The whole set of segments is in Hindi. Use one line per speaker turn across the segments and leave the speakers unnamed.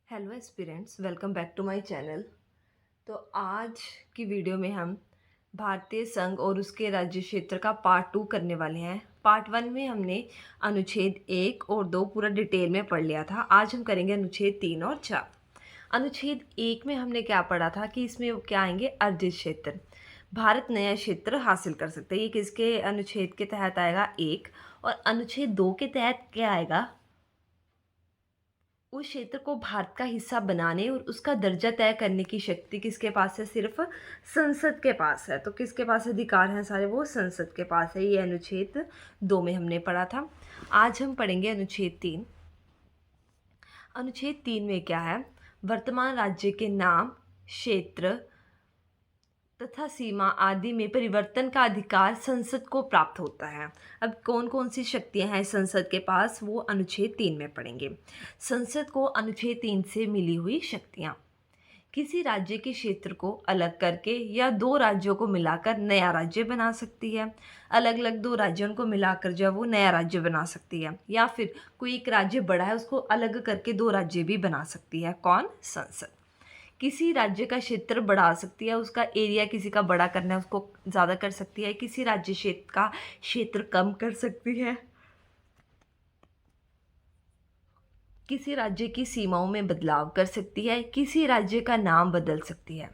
Hello aspirants, welcome back to my channel. तो आज की वीडियो में हम भारतीय संघ और उसके राज्य क्षेत्र का पार्ट 2 करने वाले हैं। पार्ट 1 में हमने अनुच्छेद 1 और 2 पूरा डिटेल में पढ़ लिया था। आज हम करेंगे अनुच्छेद 3 और 4। अनुच्छेद 1 में हमने क्या पढ़ा था कि इसमें क्या आएंगे, अर्जित क्षेत्र। भारत नया क्षेत्र हासिल कर सकता है, ये किसके अनुच्छेद के तहत आएगा, 1। और अनुच्छेद 2 के तहत क्या आएगा, उस क्षेत्र को भारत का हिस्सा बनाने और उसका दर्जा तय करने की शक्ति किसके पास है, सिर्फ संसद के पास है। तो किसके पास अधिकार हैं सारे, वो संसद के पास है। ये अनुच्छेद 2 में हमने पढ़ा था। आज हम पढ़ेंगे अनुच्छेद 3। अनुच्छेद 3 में क्या है, वर्तमान राज्य के नाम, क्षेत्र तथा सीमा आदि में परिवर्तन का अधिकार संसद को प्राप्त होता है। अब कौन कौन सी शक्तियां हैं संसद के पास, वो अनुच्छेद 3 में पढ़ेंगे। संसद को अनुच्छेद 3 से मिली हुई शक्तियां, किसी राज्य के क्षेत्र को अलग करके या दो राज्यों को मिलाकर नया राज्य बना सकती है। अलग अलग दो राज्यों को मिलाकर जो है वो नया राज्य बना सकती है, या फिर कोई एक राज्य बड़ा है उसको अलग करके दो राज्य भी बना सकती है। कौन, संसद। किसी राज्य का क्षेत्र बढ़ा सकती है, उसका एरिया किसी का बड़ा करना है उसको ज़्यादा कर सकती है। किसी राज्य क्षेत्र का क्षेत्र कम कर सकती है। किसी राज्य की सीमाओं में बदलाव कर सकती है। किसी राज्य का नाम बदल सकती है।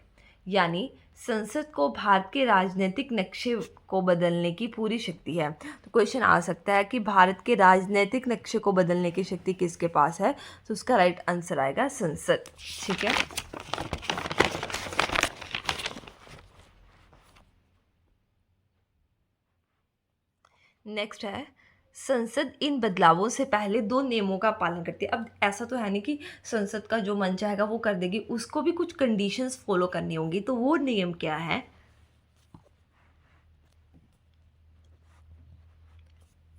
यानी संसद को भारत के राजनीतिक नक्शे को बदलने की पूरी शक्ति है। तो क्वेश्चन आ सकता है कि भारत के राजनीतिक नक्शे को बदलने की शक्ति किसके पास है, तो उसका राइट आंसर आएगा संसद। ठीक है। नेक्स्ट है, संसद इन बदलावों से पहले दो नियमों का पालन करती है। अब ऐसा तो है नहीं कि संसद का जो मन चाहेगा वो कर देगी, उसको भी कुछ कंडीशंस फॉलो करनी होंगी। तो वो नियम क्या है,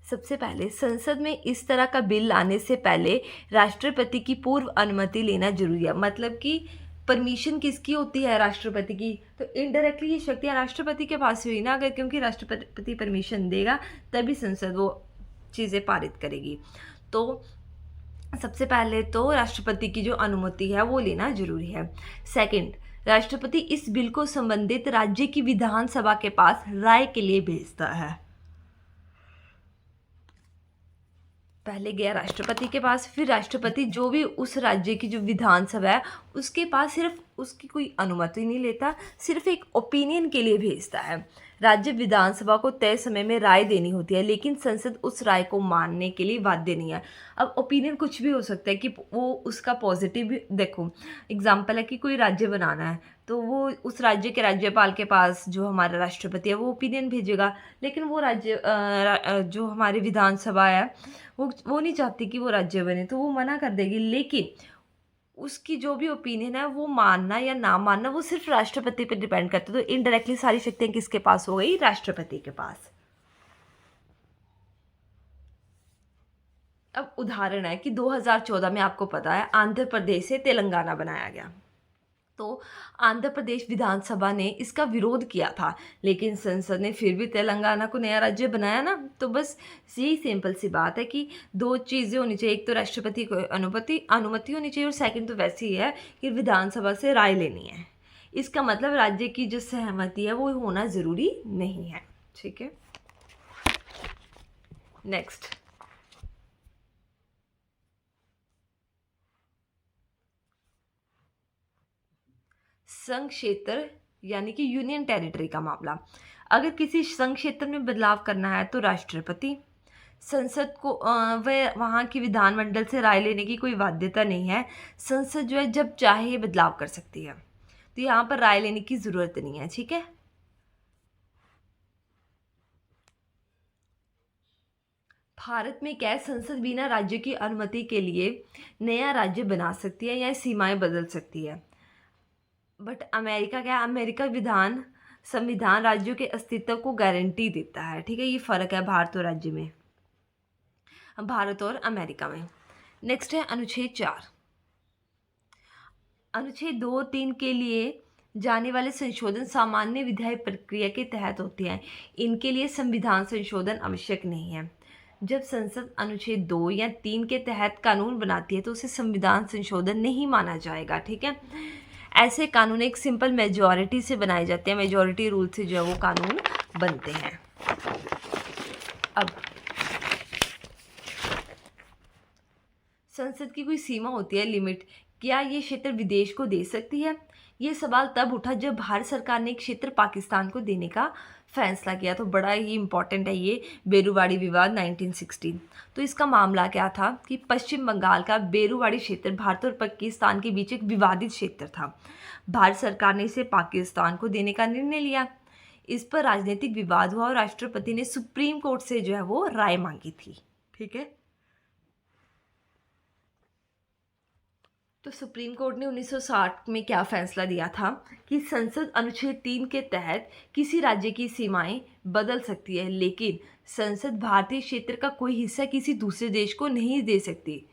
सबसे पहले संसद में इस तरह का बिल लाने से पहले राष्ट्रपति की पूर्व अनुमति लेना जरूरी है। मतलब कि परमिशन किसकी होती है, राष्ट्रपति की। तो इनडायरेक्टली ये शक्तियाँ राष्ट्रपति के पास हुई ना, अगर क्योंकि राष्ट्रपति परमिशन देगा तभी संसद वो चीज़ें पारित करेगी। तो सबसे पहले तो राष्ट्रपति की जो अनुमति है वो लेना जरूरी है। सेकंड, राष्ट्रपति इस बिल को संबंधित राज्य की विधानसभा के पास राय के लिए भेजता है। पहले गया राष्ट्रपति के पास, फिर राष्ट्रपति जो भी उस राज्य की जो विधानसभा है उसके पास सिर्फ उसकी कोई अनुमति नहीं लेता, सिर्फ एक ओपिनियन के लिए भेजता है। राज्य विधानसभा को तय समय में राय देनी होती है, लेकिन संसद उस राय को मानने के लिए बाध्य नहीं है। अब ओपिनियन कुछ भी हो सकता है कि वो उसका पॉजिटिव, देखो एग्जाम्पल है कि कोई राज्य बनाना है तो वो उस राज्य के राज्यपाल के पास जो हमारा राष्ट्रपति है वो ओपिनियन भेजेगा, लेकिन वो राज्य जो हमारी विधानसभा है वो नहीं चाहती कि वो राज्य बने, तो वो मना कर देगी। लेकिन उसकी जो भी ओपिनियन है वो मानना या ना मानना वो सिर्फ राष्ट्रपति पर डिपेंड करता है। तो इनडायरेक्टली सारी शक्तियां किसके पास हो गई, राष्ट्रपति के पास। अब उदाहरण है कि 2014 में आपको पता है आंध्र प्रदेश से तेलंगाना बनाया गया। तो आंध्र प्रदेश विधानसभा ने इसका विरोध किया था, लेकिन संसद ने फिर भी तेलंगाना को नया राज्य बनाया ना। तो बस यही सिंपल सी बात है कि दो चीज़ें होनी चाहिए, एक तो राष्ट्रपति को अनुमति होनी चाहिए, और सेकंड तो वैसी ही है कि विधानसभा से राय लेनी है। इसका मतलब राज्य की जो सहमति है वो होना ज़रूरी नहीं है। ठीक है। नेक्स्ट, संघ क्षेत्र यानी कि यूनियन टेरिटरी का मामला। अगर किसी संघ क्षेत्र में बदलाव करना है तो राष्ट्रपति, संसद को वह वहाँ की विधानमंडल से राय लेने की कोई बाध्यता नहीं है। संसद जो है जब चाहे बदलाव कर सकती है, तो यहाँ पर राय लेने की ज़रूरत नहीं है। ठीक है। भारत में क्या है, संसद बिना राज्य की अनुमति के लिए नया राज्य बना सकती है या सीमाएं बदल सकती है। बट अमेरिका क्या है, अमेरिका संविधान राज्यों के अस्तित्व को गारंटी देता है। ठीक है, ये फ़र्क है भारत और अमेरिका में। नेक्स्ट है अनुच्छेद 4। अनुच्छेद 2 और 3 के लिए जाने वाले संशोधन सामान्य विधायी प्रक्रिया के तहत होते हैं। इनके लिए संविधान संशोधन आवश्यक नहीं है। जब संसद अनुच्छेद 2 या 3 के तहत कानून बनाती है तो उसे संविधान संशोधन नहीं माना जाएगा, ठीक है। ऐसे कानून एक सिंपल मेजॉरिटी से बनाए जाते हैं, मेजॉरिटी रूल से जो है वो कानून बनते हैं। अब संसद की कोई सीमा होती है, लिमिट, क्या ये क्षेत्र विदेश को दे सकती है? ये सवाल तब उठा जब भारत सरकार ने एक क्षेत्र पाकिस्तान को देने का फैसला किया। तो बड़ा ही इम्पॉर्टेंट है ये बेरूवाड़ी विवाद 1916। तो इसका मामला क्या था कि पश्चिम बंगाल का बेरूवाड़ी क्षेत्र भारत और पाकिस्तान के बीच एक विवादित क्षेत्र था। भारत सरकार ने इसे पाकिस्तान को देने का निर्णय लिया। इस पर राजनीतिक विवाद हुआ और राष्ट्रपति ने सुप्रीम कोर्ट से जो है वो राय मांगी थी, ठीक है। तो सुप्रीम कोर्ट ने 1960 में क्या फैसला दिया था कि संसद अनुच्छेद 3 के तहत किसी राज्य की सीमाएं बदल सकती है, लेकिन संसद भारतीय क्षेत्र का कोई हिस्सा किसी दूसरे देश को नहीं दे सकती।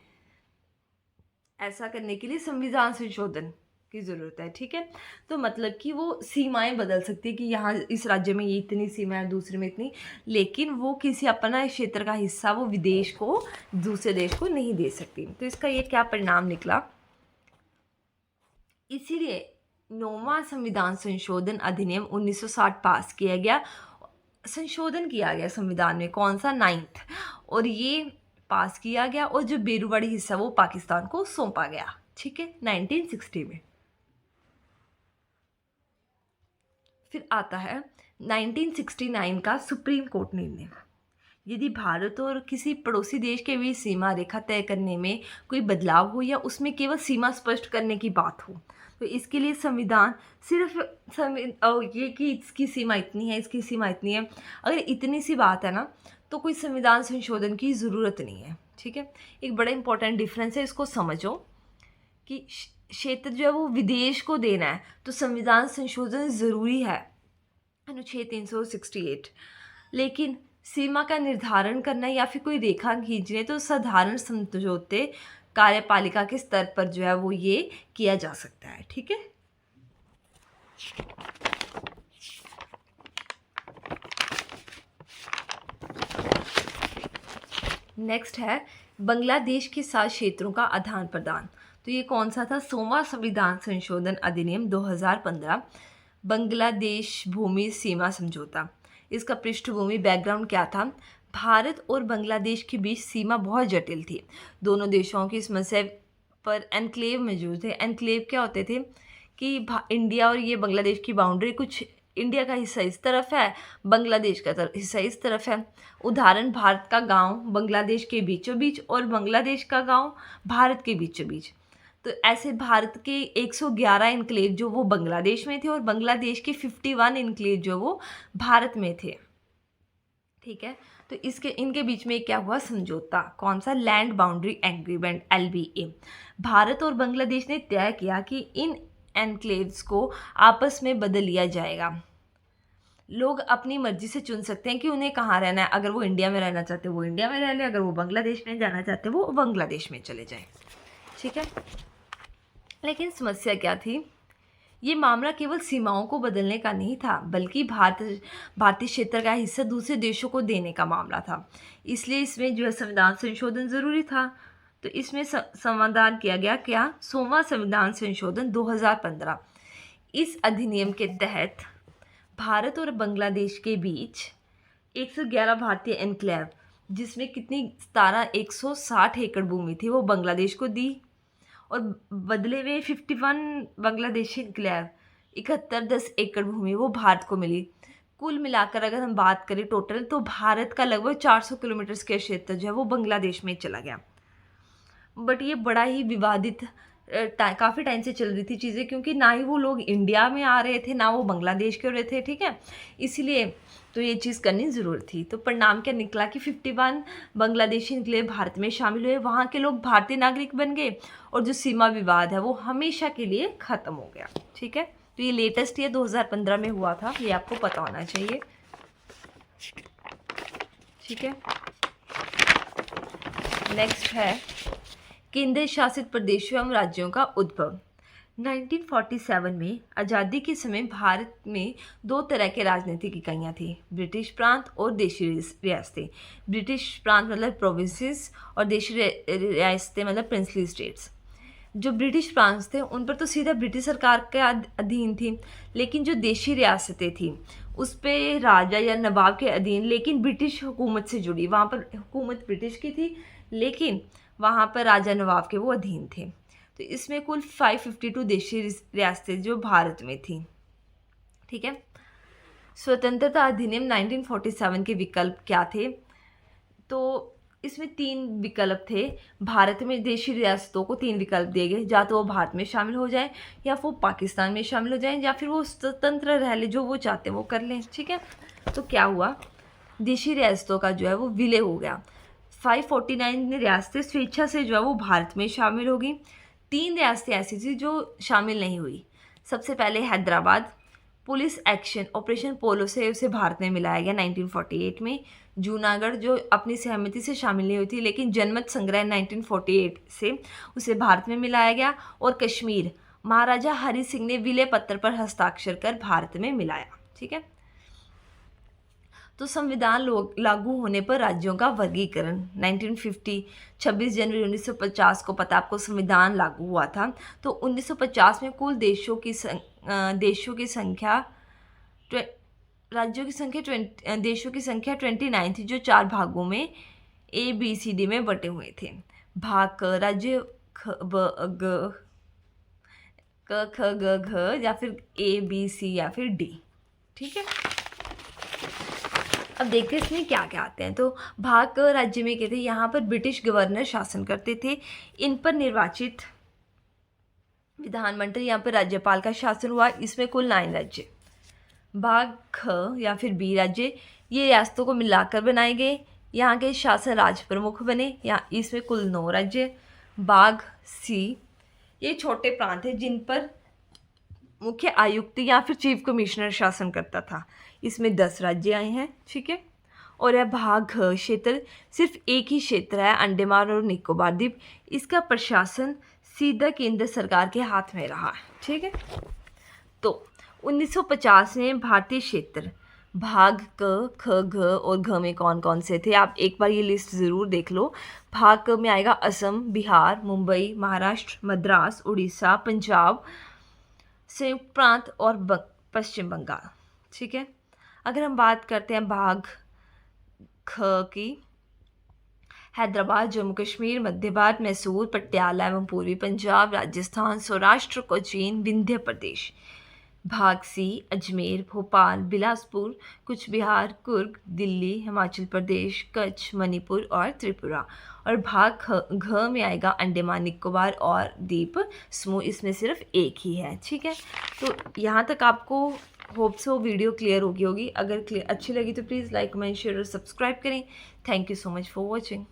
ऐसा करने के लिए संविधान संशोधन की ज़रूरत है, ठीक है। तो मतलब कि वो सीमाएं बदल सकती है कि यहाँ इस राज्य में ये इतनी सीमा है, दूसरे में इतनी, लेकिन वो किसी अपना क्षेत्र का हिस्सा वो विदेश को, दूसरे देश को नहीं दे सकती। तो इसका ये क्या परिणाम निकला? इसीलिए 9वां संविधान संशोधन अधिनियम 1960 पास किया गया, संशोधन किया गया संविधान में, कौन सा, 9th, और ये पास किया गया और जो बेरूवाड़ी हिस्सा वो पाकिस्तान को सौंपा गया, ठीक है, 1960 में। फिर आता है 1969 का सुप्रीम कोर्ट निर्णय। यदि भारत और किसी पड़ोसी देश के बीच सीमा रेखा तय करने में कोई बदलाव हो या उसमें केवल सीमा स्पष्ट करने की बात हो, तो इसके लिए संविधान सिर्फ ये कि इसकी सीमा इतनी है, इसकी सीमा इतनी है, अगर इतनी सी बात है ना तो कोई संविधान संशोधन की ज़रूरत नहीं है, ठीक है। एक बड़ा इंपॉर्टेंट डिफरेंस है, इसको समझो कि क्षेत्र जो है वो विदेश को देना है तो संविधान संशोधन ज़रूरी है, अनुच्छेद 368, लेकिन सीमा का निर्धारण करना या फिर कोई रेखा खींचने तो साधारण समझौते कार्यपालिका के स्तर पर जो है वो ये किया जा सकता है, ठीक है। नेक्स्ट है बांग्लादेश के साथ क्षेत्रों का आदान प्रदान। तो ये कौन सा था? 100वां संविधान संशोधन अधिनियम 2015, बांग्लादेश भूमि सीमा समझौता। इसका पृष्ठभूमि बैकग्राउंड क्या था? भारत और बांग्लादेश के बीच सीमा बहुत जटिल थी। दोनों देशों की समस्या पर एनक्लेव मौजूद थे। एनक्लेव क्या होते थे कि इंडिया और ये बांग्लादेश की बाउंड्री, कुछ इंडिया का हिस्सा इस तरफ है, बांग्लादेश का हिस्सा इस तरफ है। उदाहरण, भारत का गांव बांग्लादेश के बीचों बीच और बांग्लादेश का गांव भारत के बीचों बीच। तो ऐसे भारत के 111 इनक्लेव जो वो बांग्लादेश में थे और बांग्लादेश के 51 इनक्लेव जो वो भारत में थे, ठीक है। तो इनके बीच में क्या हुआ? समझौता। कौन सा? Land boundary agreement, LBA। Bharat और बांग्लादेश ने तय किया कि इन एनक्लेव्स को आपस में बदल लिया जाएगा। लोग अपनी मर्जी से चुन सकते हैं कि उन्हें कहाँ रहना है। अगर वो इंडिया में रहना चाहते वो इंडिया में रह लें, अगर वो बांग्लादेश में जाना चाहते वो बांग्लादेश में चले जाएं, ठीक है। लेकिन समस्या क्या थी? ये मामला केवल सीमाओं को बदलने का नहीं था, बल्कि भारतीय क्षेत्र का हिस्सा दूसरे देशों को देने का मामला था। इसलिए इसमें जो है संविधान संशोधन ज़रूरी था। तो इसमें समाधान किया गया क्या? 100वां संविधान संशोधन 2015। इस अधिनियम के तहत भारत और बांग्लादेश के बीच 111 भारतीय एनक्लेव, जिसमें कितनी 160 एकड़ भूमि थी, वो बांग्लादेश को दी और बदले में 51 बांग्लादेशी एनक्लेव 10 एकड़ भूमि वो भारत को मिली। कुल मिलाकर अगर हम बात करें टोटल, तो भारत का लगभग 400 किलोमीटर स्क्वायर क्षेत्र जो है वो बांग्लादेश में चला गया। बट ये बड़ा ही विवादित काफ़ी टाइम से चल रही थी चीज़ें, क्योंकि ना ही वो लोग इंडिया में आ रहे थे, ना वो बांग्लादेश के हो रहे थे, ठीक है। इसीलिए तो ये चीज़ करनी ज़रूरत थी। तो परिणाम क्या निकला कि 51 बांग्लादेशी एनक्लेव भारत में शामिल हुए, वहाँ के लोग भारतीय नागरिक बन गए और जो सीमा विवाद है वो हमेशा के लिए ख़त्म हो गया, ठीक है। तो ये लेटेस्ट ये 2015 में हुआ था, ये आपको पता होना चाहिए, ठीक है। नेक्स्ट है केंद्र शासित प्रदेशों एवं राज्यों का उद्भव। 1947 में आज़ादी के समय भारत में दो तरह के राजनीतिक इकाइयाँ थी, ब्रिटिश प्रांत और देशी रियासतें। ब्रिटिश प्रांत मतलब प्रोविंसेस और देशी रियासतें मतलब प्रिंसली स्टेट्स। जो ब्रिटिश प्रांत थे उन पर तो सीधा ब्रिटिश सरकार के अधीन थी, लेकिन जो देशी रियासतें थी उस पे राजा या नवाब के अधीन, लेकिन ब्रिटिश हुकूमत से जुड़ी। वहाँ पर हुकूमत ब्रिटिश की थी, लेकिन वहाँ पर राजा नवाब के वो अधीन थे। तो इसमें कुल 552 देशी रियासतें जो भारत में थी। ठीक है। स्वतंत्रता अधिनियम 1947 के विकल्प क्या थे? तो इसमें 3 विकल्प थे। भारत में देशी रियासतों को 3 विकल्प दिए गए, या तो वो भारत में शामिल हो जाएं, या वो पाकिस्तान में शामिल हो जाएं, या फिर वो स्वतंत्र रह ले, जो वो चाहते हैं वो कर लें। ठीक है। तो क्या हुआ, देशी रियासतों का जो है वो विलय हो गया। 549 रियासतें स्वेच्छा से जो है वो भारत में शामिल हो गई। 3 रियासतें ऐसी थी जो शामिल नहीं हुई। सबसे पहले हैदराबाद, पुलिस एक्शन ऑपरेशन पोलो से उसे भारत में मिलाया गया 1948 में। जूनागढ़ जो अपनी सहमति से शामिल नहीं हुई थी, लेकिन जनमत संग्रह 1948 से उसे भारत में मिलाया गया। और कश्मीर महाराजा हरि सिंह ने विलय पत्र पर हस्ताक्षर कर भारत में मिलाया। ठीक है। तो संविधान लागू होने पर राज्यों का वर्गीकरण 1950, 26 जनवरी 1950 को पता आपको संविधान लागू हुआ था। तो 1950 में कुल देशों की संख्या राज्यों की संख्या देशों की संख्या 29 थी, जो 4 भागों में ABCD में बटे हुए थे। भाग क राज्य ख ब ग क ख ग घ, या फिर ABC या फिर D। ठीक है। अब देखते हैं इसमें क्या क्या आते हैं। तो भाग राज्य में क्या थे, यहाँ पर ब्रिटिश गवर्नर शासन करते थे। इन पर निर्वाचित विधानमंडल, यहाँ पर राज्यपाल का शासन हुआ। इसमें कुल 9 राज्य। भाग ख या फिर B राज्य, ये रियासतों को मिलाकर बनाए गए। यहाँ के शासन राज प्रमुख बने। यहाँ इसमें कुल 9 राज्य। भाग C, ये छोटे प्रांत हैं जिन पर मुख्य आयुक्त या फिर चीफ कमिश्नर शासन करता था। इसमें 10 राज्य आए हैं। ठीक है। और यह भाग घ क्षेत्र सिर्फ एक ही क्षेत्र है, अंडमान और निकोबार द्वीप। इसका प्रशासन सीधा केंद्र सरकार के हाथ में रहा। ठीक है। तो 1950 में भारतीय क्षेत्र भाग क ख घ और घ में कौन कौन से थे, आप एक बार ये लिस्ट ज़रूर देख लो। भाग क में आएगा असम, बिहार, मुंबई, महाराष्ट्र, मद्रास, उड़ीसा, पंजाब, संयुक्त प्रांत और पश्चिम बंगाल। ठीक है। अगर हम बात करते हैं भाग ख की, हैदराबाद, जम्मू कश्मीर, मध्य भारत, मैसूर, पटियाला एवं पूर्वी पंजाब, राजस्थान, सौराष्ट्र, कोचीन, विंध्य प्रदेश। भाग सी, अजमेर, भोपाल, बिलासपुर, कुछ बिहार, कुर्ग, दिल्ली, हिमाचल प्रदेश, कच्छ, मणिपुर और त्रिपुरा। और भाग घ में आएगा अंडमान निकोबार और द्वीप समूह। इसमें सिर्फ एक ही है। ठीक है। तो यहाँ तक आपको होप सो वीडियो क्लियर होगी। अगर अच्छी लगी तो प्लीज़ लाइक, कमेंट, शेयर और सब्सक्राइब करें। Thank you so much for watching.